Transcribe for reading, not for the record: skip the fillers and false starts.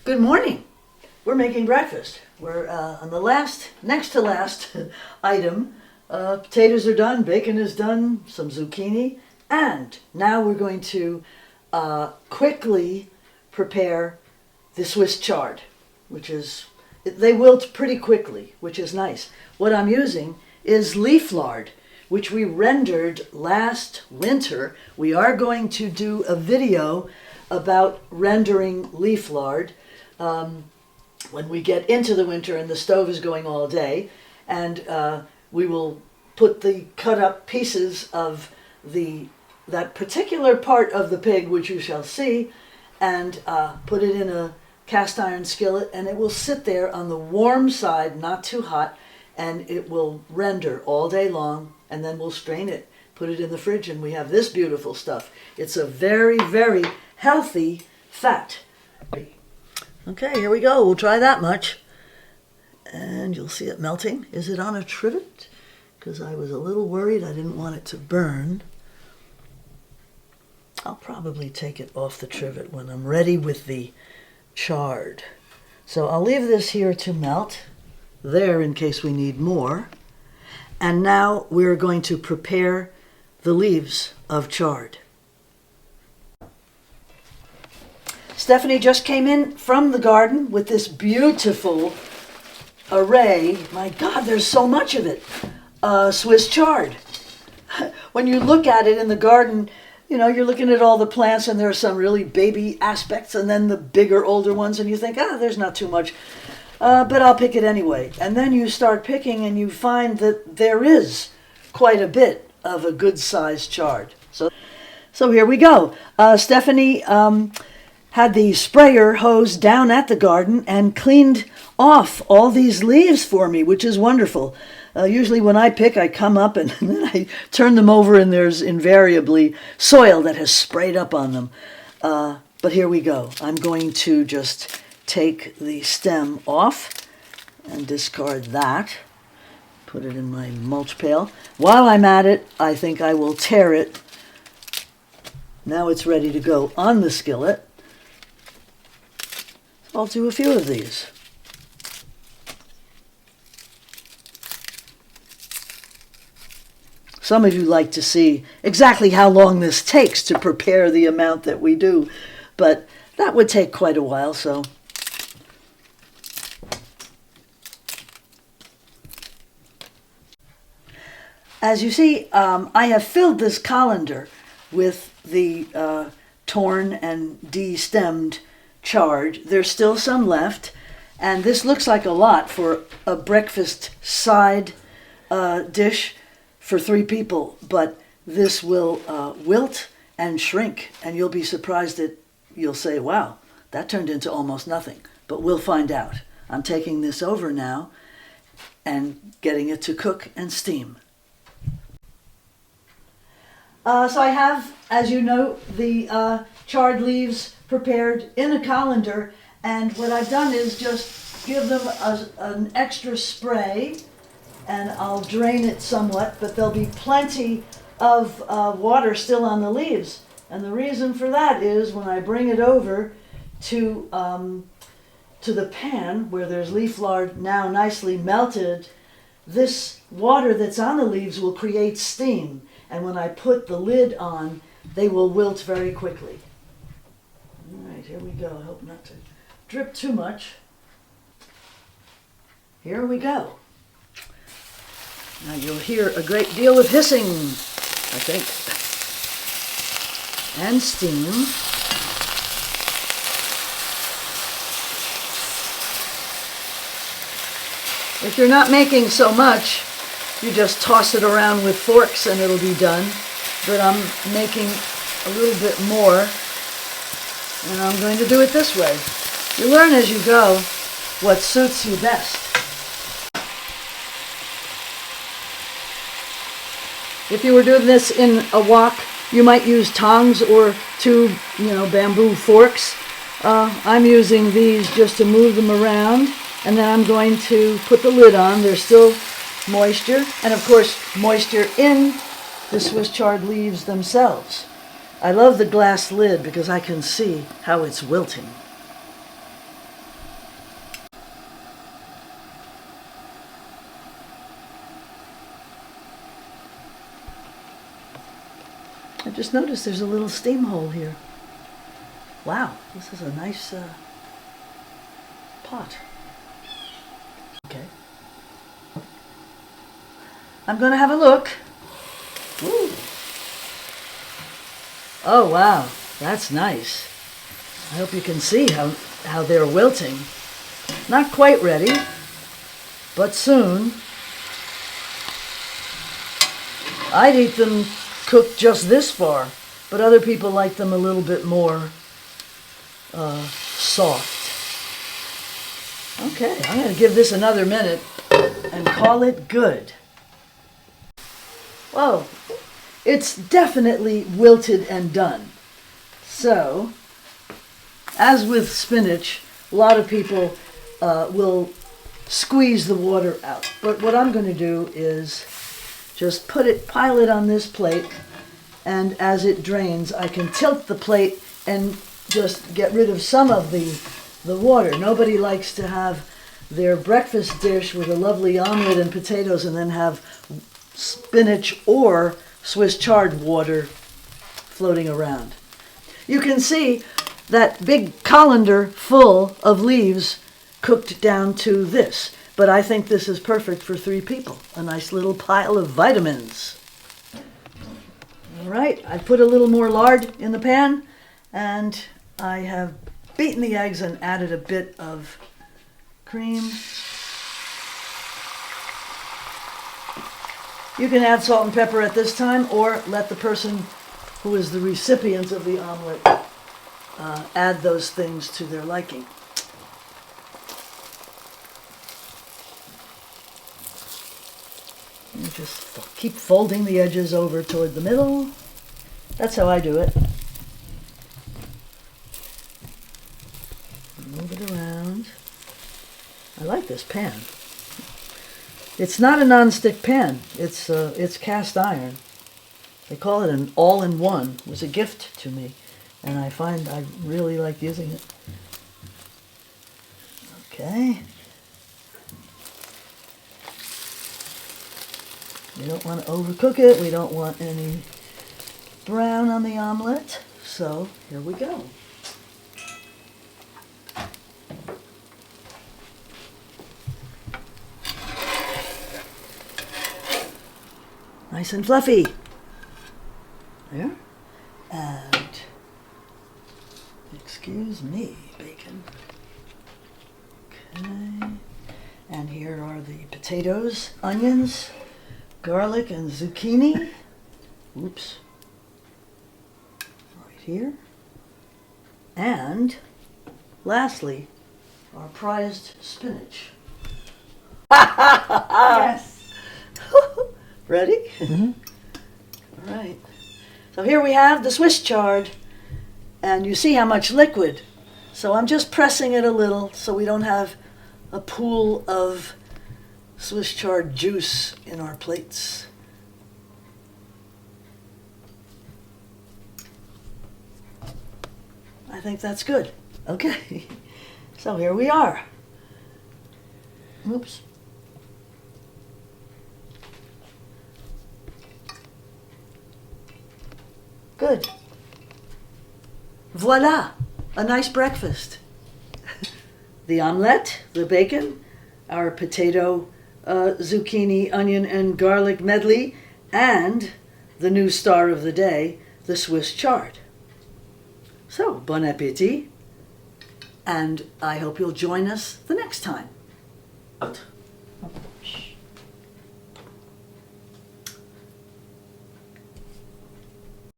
Good morning. We're making breakfast. We're on the next to last item. Potatoes are done, bacon is done, some zucchini, and now we're going to quickly prepare the Swiss chard, which is, they wilt pretty quickly, which is nice. What I'm using is leaf lard, which we rendered last winter. We are going to do a video about rendering leaf lard when we get into the winter and the stove is going all day, and we will put the cut up pieces of that particular part of the pig, which you shall see, and put it in a cast iron skillet, and it will sit there on the warm side, not too hot, and it will render all day long, and then we'll strain it, put it in the fridge, and we have this beautiful stuff. It's a very, very healthy fat. Okay, here we go. We'll try that much. And you'll see it melting. Is it on a trivet? Because I was a little worried. I didn't want it to burn. I'll probably take it off the trivet when I'm ready with the chard. So I'll leave this here to melt there in case we need more. And now we're going to prepare the leaves of chard. Stephanie just came in from the garden with this beautiful array. My God, there's so much of it. Swiss chard. When you look at it in the garden, you know, you're looking at all the plants and there are some really baby aspects and then the bigger, older ones, and you think, there's not too much. But I'll pick it anyway. And then you start picking and you find that there is quite a bit of a good-sized chard. So here we go. Stephanie had the sprayer hose down at the garden and cleaned off all these leaves for me, which is wonderful. Usually when I pick, I come up and then I turn them over and there's invariably soil that has sprayed up on them. But here we go. I'm going to just take the stem off and discard that. Put it in my mulch pail. While I'm at it, I think I will tear it. Now it's ready to go on the skillet. I'll do a few of these. Some of you like to see exactly how long this takes to prepare the amount that we do, but that would take quite a while, so. As you see, I have filled this colander with the torn and de-stemmed chard. There's still some left, and this looks like a lot for a breakfast side dish for 3 people, but this will wilt and shrink, and you'll be surprised that you'll say, wow, that turned into almost nothing. But we'll find out. I'm taking this over now and getting it to cook and steam. So I have, as you know, the chard leaves prepared in a colander, and what I've done is just give them an extra spray, and I'll drain it somewhat, but there'll be plenty of water still on the leaves. And the reason for that is when I bring it over to the pan where there's leaf lard now nicely melted, this water that's on the leaves will create steam, and when I put the lid on, they will wilt very quickly. All right, here we go. I hope not to drip too much. Here we go. Now you'll hear a great deal of hissing, I think, and steam. If you're not making so much, you just toss it around with forks and it'll be done. But I'm making a little bit more, and I'm going to do it this way. You learn as you go what suits you best. If you were doing this in a wok, you might use tongs or 2, bamboo forks. I'm using these just to move them around, and then I'm going to put the lid on. There's still moisture, and of course moisture in the Swiss chard leaves themselves. I love the glass lid because I can see how it's wilting. just noticed there's a little steam hole here. Wow, this is a nice pot. Okay. I'm going to have a look. Ooh. Oh, wow, that's nice. I hope you can see how they're wilting. Not quite ready, but soon. I'd eat them cooked just this far, but other people like them a little bit more soft. Okay, I'm going to give this another minute and call it good. Whoa, it's definitely wilted and done. So, as with spinach, a lot of people will squeeze the water out. But what I'm going to do is just pile it on this plate, and as it drains, I can tilt the plate and just get rid of some of the water. Nobody likes to have their breakfast dish with a lovely omelet and potatoes and then have spinach or Swiss chard water floating around. You can see that big colander full of leaves cooked down to this. But I think this is perfect for 3 people. A nice little pile of vitamins. All right, I put a little more lard in the pan, and I have beaten the eggs and added a bit of cream. You can add salt and pepper at this time, or let the person who is the recipient of the omelet add those things to their liking. You just keep folding the edges over toward the middle. That's how I do it. Move it around. I like this pan. It's not a non-stick pan. It's cast iron. They call it an all-in-one. It was a gift to me, and I find I really like using it. Okay. We don't want to overcook it. We don't want any brown on the omelet. So here we go. Nice and fluffy. There. And, excuse me, bacon. Okay. And here are the potatoes, onions, garlic and zucchini. Oops. Right here. And lastly, our prized spinach. Yes. Ready? Mm-hmm. All right. So here we have the Swiss chard, and you see how much liquid. So I'm just pressing it a little so we don't have a pool of Swiss chard juice in our plates. I think that's good. Okay. So here we are. Oops. Good. Voila, a nice breakfast. The omelette, the bacon, our potato, zucchini, onion, and garlic medley, and the new star of the day, the Swiss chard. So, bon appetit, and I hope you'll join us the next time. Out.